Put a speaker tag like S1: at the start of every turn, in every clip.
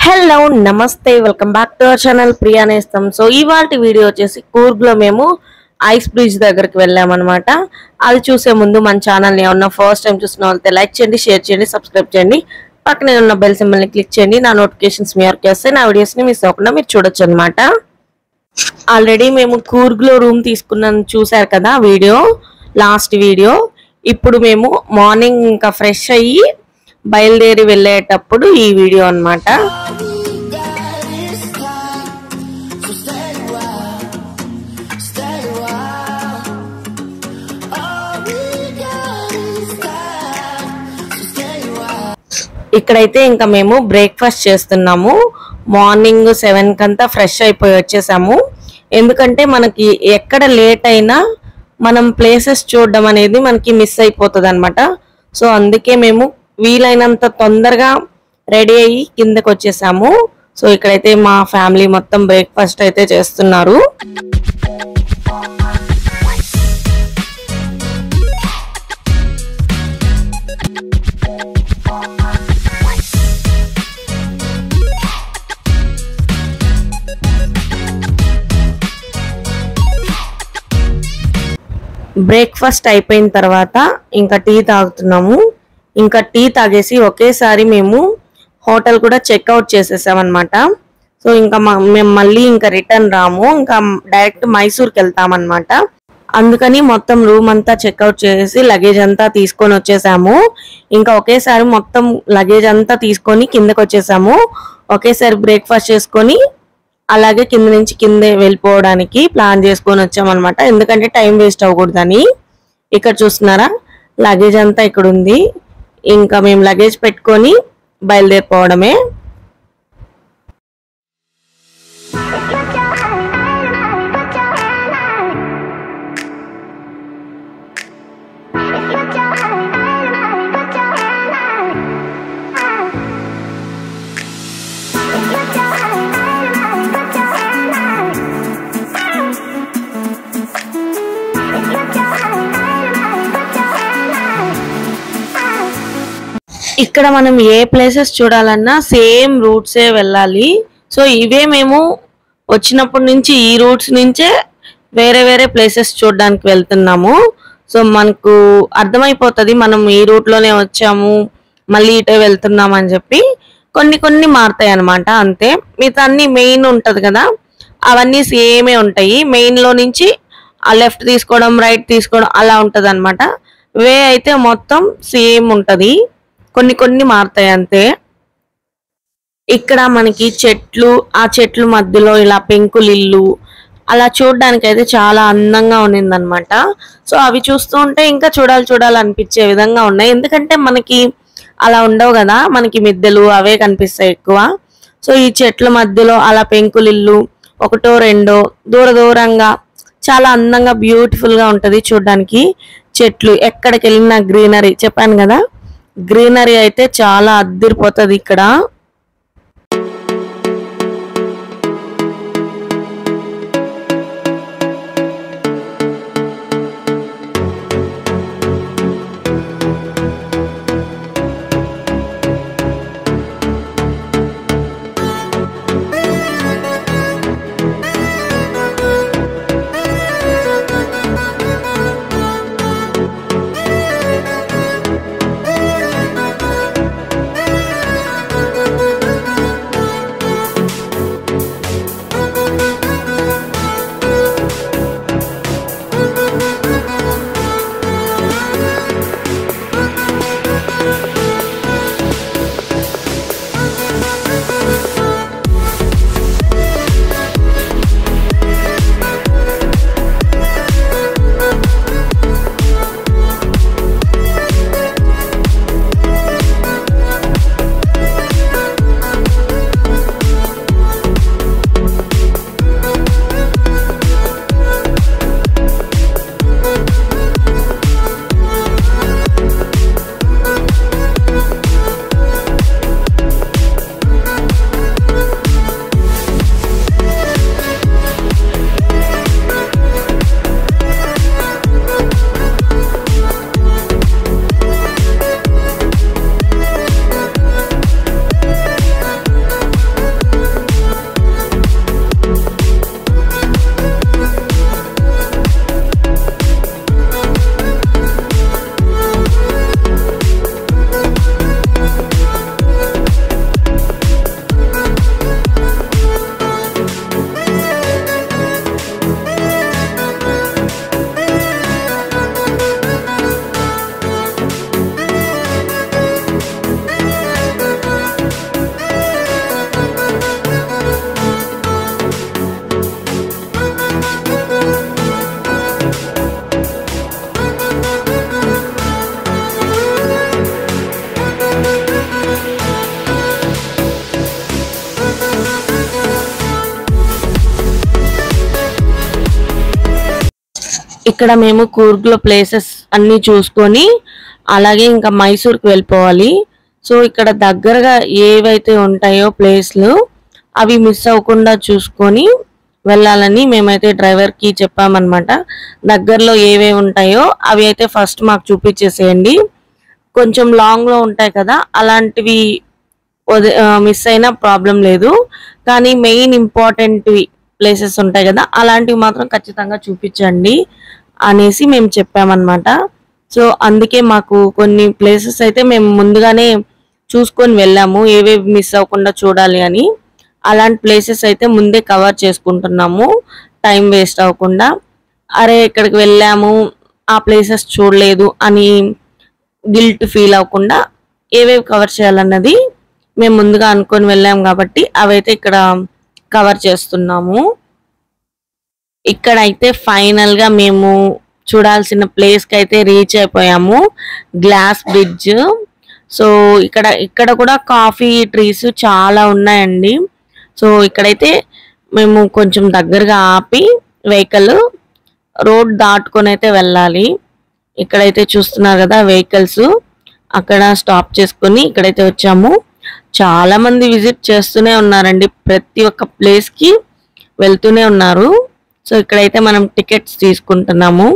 S1: Hello నమస్తే welcome back to our channel Priya నేస్తం. So ఇవాల్టి వీడియో వచ్చేసి కూర్గ్ లో మేము ఐస్ బ్రిడ్జ్ దగ్గరికి వెళ్ళామన్నమాట. అది చూసే ముందు మన ఛానల్ని ఏమన్నా ఫస్ట్ టైం చూసిన వాళ్ళతో లైక్ చేయండి, షేర్ చేయండి, సబ్స్క్రైబ్ చేయండి, పక్కనే ఉన్న బెల్ సింబల్ని క్లిక్ చేయండి. నా నోటిఫికేషన్స్ మీ వరకు వస్తే నా వీడియోస్ని మిస్ అవ్వకుండా మీరు చూడొచ్చు అనమాట. ఆల్రెడీ మేము కూర్గ్ లో రూమ్ తీసుకున్నాను, చూసారు కదా వీడియో, లాస్ట్ వీడియో. ఇప్పుడు మేము మార్నింగ్ ఇంకా ఫ్రెష్ అయ్యి బయలుదేరి వెళ్ళేటప్పుడు ఈ వీడియో అన్నమాట. ఇక్కడైతే ఇంకా మేము బ్రేక్ఫాస్ట్ చేస్తున్నాము. మార్నింగ్ 7 కంతా ఫ్రెష్ అయిపోయి వచ్చేసాము. ఎందుకంటే మనకి ఎక్కడ లేట్ అయినా మనం ప్లేసెస్ చూడడం అనేది మనకి మిస్ అయిపోతుంది అనమాట. సో అందుకే మేము వీలైనంత తొందరగా రెడీ అయ్యి కిందకి వచ్చేసాము. సో ఇక్కడైతే మా ఫ్యామిలీ మొత్తం బ్రేక్ఫాస్ట్ అయితే చేస్తున్నారు. బ్రేక్ఫాస్ట్ అయిపోయిన తర్వాత ఇంకా టీ తాగుతున్నాము. ఇంకా టీ తాగేసి ఒకేసారి మేము హోటల్ కూడా చెక్అవుట్ చేసేసామన్నమాట. సో ఇంకా మేము మళ్ళీ ఇంకా రిటర్న్ రాము, ఇంకా డైరెక్ట్ మైసూర్కి వెళ్తామన్నమాట. అందుకని మొత్తం రూమ్ అంతా చెక్అవుట్ చేసేసి లగేజ్ అంతా తీసుకొని వచ్చేసాము. ఇంకా ఒకేసారి మొత్తం లగేజ్ అంతా తీసుకొని కిందకి వచ్చేసాము. ఒకేసారి బ్రేక్ఫాస్ట్ చేసుకొని అలాగే కింద నుంచి కిందే వెళ్ళిపోవడానికి ప్లాన్ చేసుకొని వచ్చామన్నమాట. ఎందుకంటే టైం వేస్ట్ అవ్వకూడదని. ఇక్కడ చూస్తున్నారా లగేజ్ అంతా ఇక్కడ ఉంది. ఇంకా మేము లగేజ్ పెట్టుకొని బయలుదేరిపోవడమే. ఇక్కడ మనం ఏ ప్లేసెస్ చూడాలన్నా సేమ్ రూట్సే వెళ్ళాలి. సో ఇవే మేము వచ్చినప్పటి నుంచి ఈ రూట్స్ నుంచే వేరే వేరే ప్లేసెస్ చూడడానికి వెళ్తున్నాము. సో మనకు అర్థమైపోతుంది మనం ఈ రూట్లోనే వచ్చాము మళ్ళీ ఇటే వెళ్తున్నాం అని చెప్పి. కొన్ని మారుతాయి అనమాట, అంతే. మిగతా అన్ని మెయిన్ ఉంటుంది కదా, అవన్నీ సేమే ఉంటాయి. మెయిన్లో నుంచి ఆ లెఫ్ట్ తీసుకోవడం, రైట్ తీసుకోవడం అలా ఉంటుంది అనమాట. వే అయితే మొత్తం సేమ్ ఉంటుంది, కొన్ని మారుతాయి అంతే. ఇక్కడ మనకి చెట్లు, ఆ చెట్ల మధ్యలో ఇలా పెంకులు ఇల్లు అలా చూడడానికి అయితే చాలా అందంగా ఉన్నిందనమాట. సో అవి చూస్తూ ఉంటే ఇంకా చూడాలనిపించే విధంగా ఉన్నాయి. ఎందుకంటే మనకి అలా ఉండవు కదా, మనకి మిద్దెలు అవే కనిపిస్తాయి ఎక్కువ. సో ఈ చెట్ల మధ్యలో అలా పెంకులు ఇల్లు ఒకటో రెండో దూరంగా చాలా అందంగా బ్యూటిఫుల్ గా ఉంటది చూడడానికి. చెట్లు ఎక్కడికి వెళ్ళినా గ్రీనరీ, చెప్పాను కదా గ్రీనరీ అయితే చాలా అద్దిరిపోతుంది ఇక్కడ. ఇక్కడ మేము కూర్గ్లో ప్లేసెస్ అన్నీ చూసుకొని అలాగే ఇంకా మైసూర్కి వెళ్ళిపోవాలి. సో ఇక్కడ దగ్గరగా ఏవైతే ఉంటాయో ప్లేస్లు అవి మిస్ అవ్వకుండా చూసుకొని వెళ్ళాలని మేమైతే డ్రైవర్కి చెప్పామన్నమాట. దగ్గరలో ఏవేవి ఉంటాయో అవి అయితే ఫస్ట్ మాకు చూపించేసేయండి, కొంచెం లాంగ్లో ఉంటాయి కదా అలాంటివి మిస్ అయినా ప్రాబ్లం లేదు, కానీ మెయిన్ ఇంపార్టెంట్వి ప్లేసెస్ ఉంటాయి కదా అలాంటివి మాత్రం ఖచ్చితంగా చూపించండి అనేసి మేము చెప్పామన్నమాట. సో అందుకే మాకు కొన్ని ప్లేసెస్ అయితే మేము ముందుగానే చూసుకొని వెళ్ళాము, ఏవేవి మిస్ అవ్వకుండా చూడాలి అని. అలాంటి ప్లేసెస్ అయితే ముందే కవర్ చేసుకుంటున్నాము టైం వేస్ట్ అవ్వకుండా. అరే ఇక్కడికి వెళ్ళాము ఆ ప్లేసెస్ చూడలేదు అని గిల్ట్ ఫీల్ అవ్వకుండా ఏవేవి కవర్ చేయాలన్నది మేము ముందుగా అనుకొని వెళ్ళాము కాబట్టి అవైతే ఇక్కడ కవర్ చేస్తున్నాము. ఇక్కడైతే ఫైనల్గా మేము చూడాల్సిన ప్లేస్కి అయితే రీచ్ అయిపోయాము, గ్లాస్ బ్రిడ్జ్. సో ఇక్కడ కూడా కాఫీ ట్రీస్ చాలా ఉన్నాయండి. సో ఇక్కడైతే మేము కొంచెం దగ్గరగా ఆపి వెహికల్ రోడ్ దాటుకొని అయితే వెళ్ళాలి. ఇక్కడైతే చూస్తున్నారు కదా వెహికల్స్, అక్కడ స్టాప్ చేసుకొని ఇక్కడైతే వచ్చాము. చాలా మంది విజిట్ చేస్తూనే ఉన్నారండి, ప్రతి ఒక్క ప్లేస్కి వెళ్తూనే ఉన్నారు. సో ఇక్కడైతే మనం టికెట్స్ తీసుకుంటున్నాము,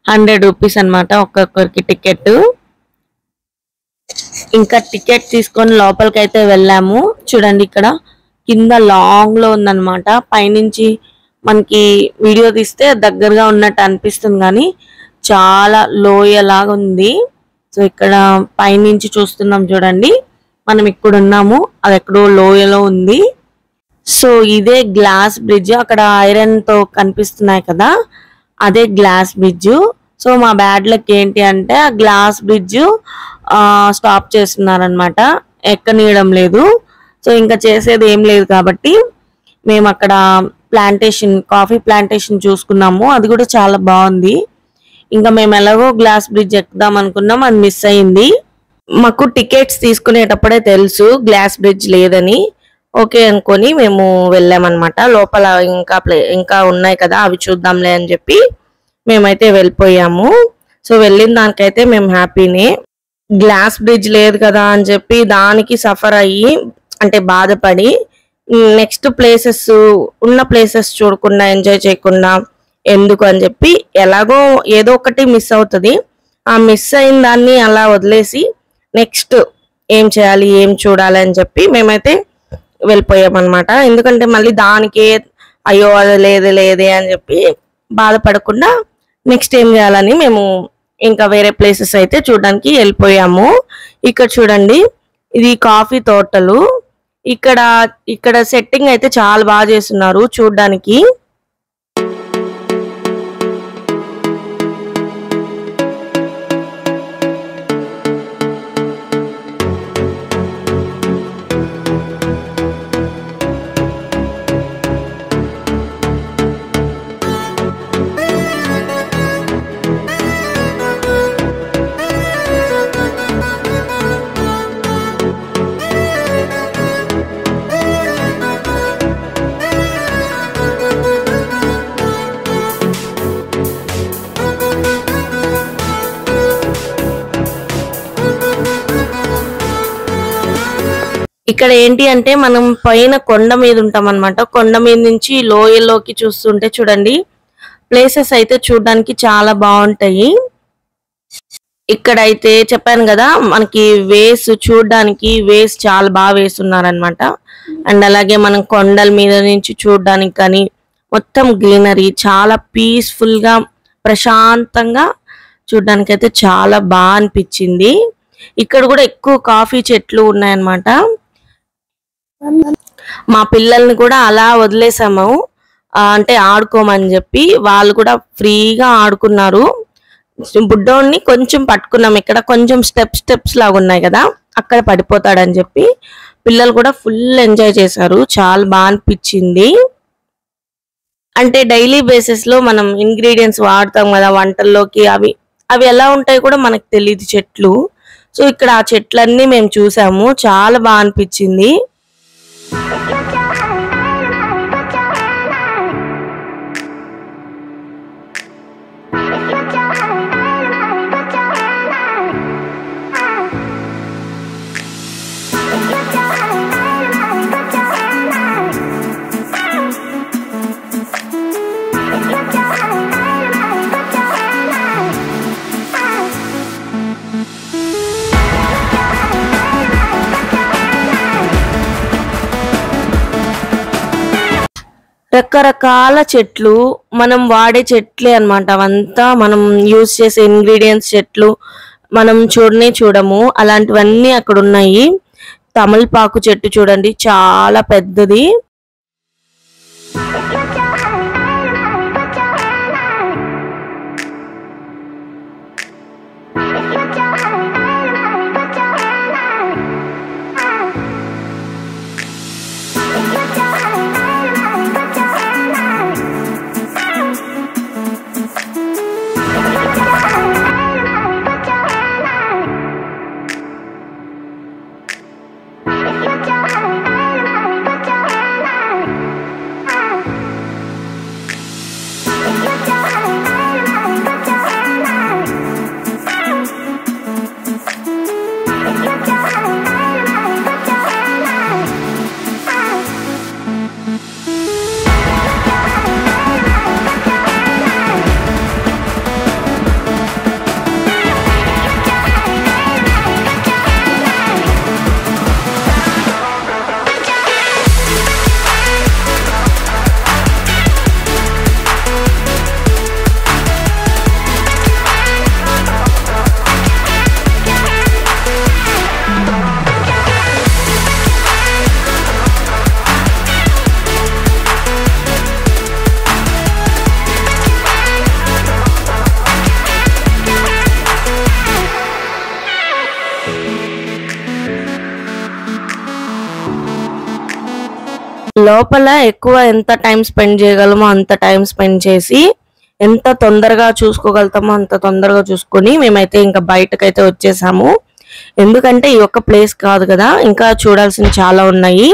S1: 100 రూపీస్ అనమాట ఒక్కొక్కరికి టికెట్. ఇంకా టికెట్ తీసుకొని లోపలికి అయితే వెళ్ళాము. చూడండి ఇక్కడ కింద లాంగ్ లో ఉందన్నమాట, పైనుంచి మనకి వీడియో తీస్తే దగ్గరగా ఉన్నట్టు అనిపిస్తుంది కానీ చాలా లోయలాగా ఉంది. సో ఇక్కడ పైనుంచి చూస్తున్నాం చూడండి, మనం ఇక్కడ ఉన్నాము, అది ఎక్కడో లోయలో ఉంది. సో ఇదే గ్లాస్ బ్రిడ్జ్, అక్కడ ఐరన్ తో కనిపిస్తున్నాయి కదా అదే గ్లాస్ బ్రిడ్జ్. సో మా బ్యాడ్ లక్ ఏంటి అంటే ఆ గ్లాస్ బ్రిడ్జ్ స్టాప్ చేస్తున్నారనమాట, ఎక్కనీయడం లేదు. సో ఇంకా చేసేది ఏం లేదు కాబట్టి మేము అక్కడ ప్లాంటేషన్, కాఫీ ప్లాంటేషన్ చూసుకున్నాము, అది కూడా చాలా బాగుంది. ఇంకా మేము ఎలాగో గ్లాస్ బ్రిడ్జ్ ఎక్కుదాం అనుకున్నాం, అది మిస్ అయింది. మాకు టికెట్స్ తీసుకునేటప్పుడే తెలుసు గ్లాస్ బ్రిడ్జ్ లేదని, ఓకే అనుకొని మేము వెళ్ళామన్నమాట. లోపల ఇంకా ఉన్నాయి కదా అవి చూద్దాంలే అని చెప్పి మేమైతే వెళ్ళిపోయాము. సో వెళ్ళిన దానికైతే మేము హ్యాపీనే. గ్లాస్ బ్రిడ్జ్ లేదు కదా అని చెప్పి దానికి సఫర్ అయ్యి అంటే బాధపడి నెక్స్ట్ ప్లేసెస్ ఉన్న ప్లేసెస్ చూడకుండా ఎంజాయ్ చేయకుండా ఎందుకు అని చెప్పి ఎలాగో ఏదో ఒకటి మిస్ అవుతుంది, ఆ మిస్ అయిన దాన్ని అలా వదిలేసి నెక్స్ట్ ఏం చేయాలి ఏం చూడాలి అని చెప్పి మేమైతే వెళ్ళిపోయామన్నమాట. ఎందుకంటే మళ్ళీ దానికే అయ్యో అది లేదే అని చెప్పి బాధపడకుండా నెక్స్ట్ ఏం చేయాలని మేము ఇంకా వేరే ప్లేసెస్ అయితే చూడడానికి వెళ్ళిపోయాము. ఇక్కడ చూడండి ఇది కాఫీ తోటలు, ఇక్కడ సెట్టింగ్ అయితే చాలా బాగా చేస్తున్నారు చూడడానికి. ఇక్కడ ఏంటి అంటే మనం పైన కొండ మీద ఉంటాం అన్నమాట, కొండ మీద నుంచి లోయలోకి చూస్తుంటే చూడండి ప్లేసెస్ అయితే చూడడానికి చాలా బాగుంటాయి. ఇక్కడైతే చెప్పాను కదా మనకి వేస్ చూడడానికి వేస్ చాలా బాగా వేస్తున్నారనమాట. అండ్ అలాగే మనం కొండల మీద నుంచి చూడడానికి కానీ మొత్తం గ్రీనరీ చాలా పీస్ఫుల్ గా ప్రశాంతంగా చూడడానికి అయితే చాలా బాగా అనిపించింది. ఇక్కడ కూడా ఎక్కువ కాఫీ చెట్లు ఉన్నాయన్నమాట. మా పిల్లల్ని కూడా అలా వదిలేసాము, అంటే ఆడుకోమని చెప్పి వాళ్ళు కూడా ఫ్రీగా ఆడుకున్నారు. బుడ్డోడిని కొంచెం పట్టుకున్నాం, ఇక్కడ కొంచెం స్టెప్స్ లాగా ఉన్నాయి కదా అక్కడ పడిపోతాడని చెప్పి పిల్లలు కూడా ఫుల్ ఎంజాయ్ చేశారు, చాలా బాగా అనిపించింది. అంటే డైలీ బేసిస్ లో మనం ఇంగ్రీడియంట్స్ వాడతాం కదా వంటల్లోకి, అవి ఎలా ఉంటాయి కూడా మనకు తెలియదు చెట్లు. సో ఇక్కడ ఆ చెట్లన్నీ మేము చూసాము, చాలా బాగా అనిపించింది. రకరకాల చెట్లు, మనం వాడే చెట్లే అన్నమాట. అవంతా మనం యూజ్ చేసే ఇంగ్రీడియంట్స్ చెట్లు మనం చూడము, అలాంటివన్నీ అక్కడ ఉన్నాయి. తమలపాకు చెట్టు చూడండి, చాలా పెద్దది. లోపల ఎక్కువ ఎంత టైం స్పెండ్ చేయగలమో అంత టైం స్పెండ్ చేసి, ఎంత తొందరగా చూసుకోగలుగుతామో అంత తొందరగా చూసుకొని మేమైతే ఇంకా బయటకైతే వచ్చేసాము. ఎందుకంటే ఈ ఒక్క ప్లేస్ కాదు కదా, ఇంకా చూడాల్సిన చాలా ఉన్నాయి.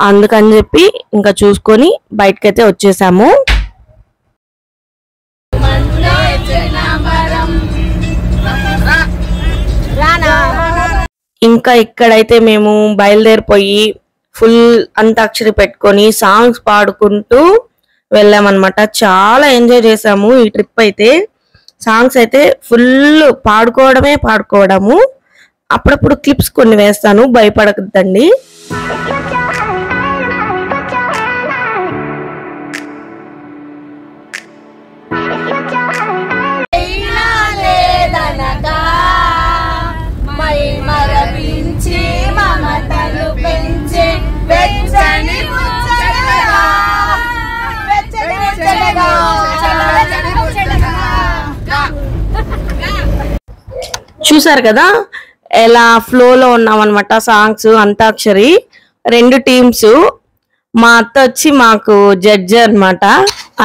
S1: అందుకని చెప్పి ఇంకా చూసుకొని బయటకైతే వచ్చేసాము. ఇంకా ఇక్కడైతే మేము బయలుదేరిపోయి ఫుల్ అంతాక్షరి పెట్టుకొని సాంగ్స్ పాడుకుంటూ వెళ్ళామన్నమాట. చాలా ఎంజాయ్ చేసాము ఈ ట్రిప్ అయితే. సాంగ్స్ అయితే ఫుల్ పాడుకోవడము. అప్పుడప్పుడు క్లిప్స్ కొన్ని వేస్తాను, భయపడకండి. చూసారు కదా ఎలా ఫ్లోలో ఉన్నామన్నమాట. Songs antakshari 2 teams. మా అత్త వచ్చి మాకు జడ్జి అన్నమాట.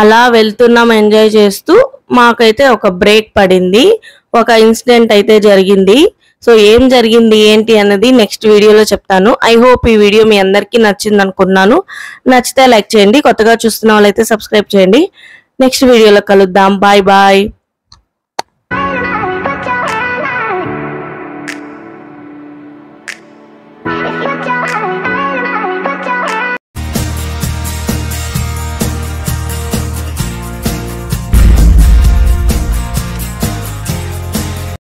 S1: అలా వెళ్తున్నాం ఎంజాయ్ చేస్తూ. మాకైతే ఒక బ్రేక్ పడింది, ఒక ఇన్సిడెంట్ అయితే జరిగింది. సో ఏం జరిగింది ఏంటి అన్నది నెక్స్ట్ వీడియోలో చెప్తాను. ఐ హోప్ ఈ వీడియో మీ అందరికీ నచ్చింది అనుకున్నాను. నచ్చితే లైక్ చేయండి, కొత్తగా చూస్తున్న వాళ్ళైతే సబ్స్క్రైబ్ చేయండి. నెక్స్ట్ వీడియోలో కలుద్దాం. Bye bye.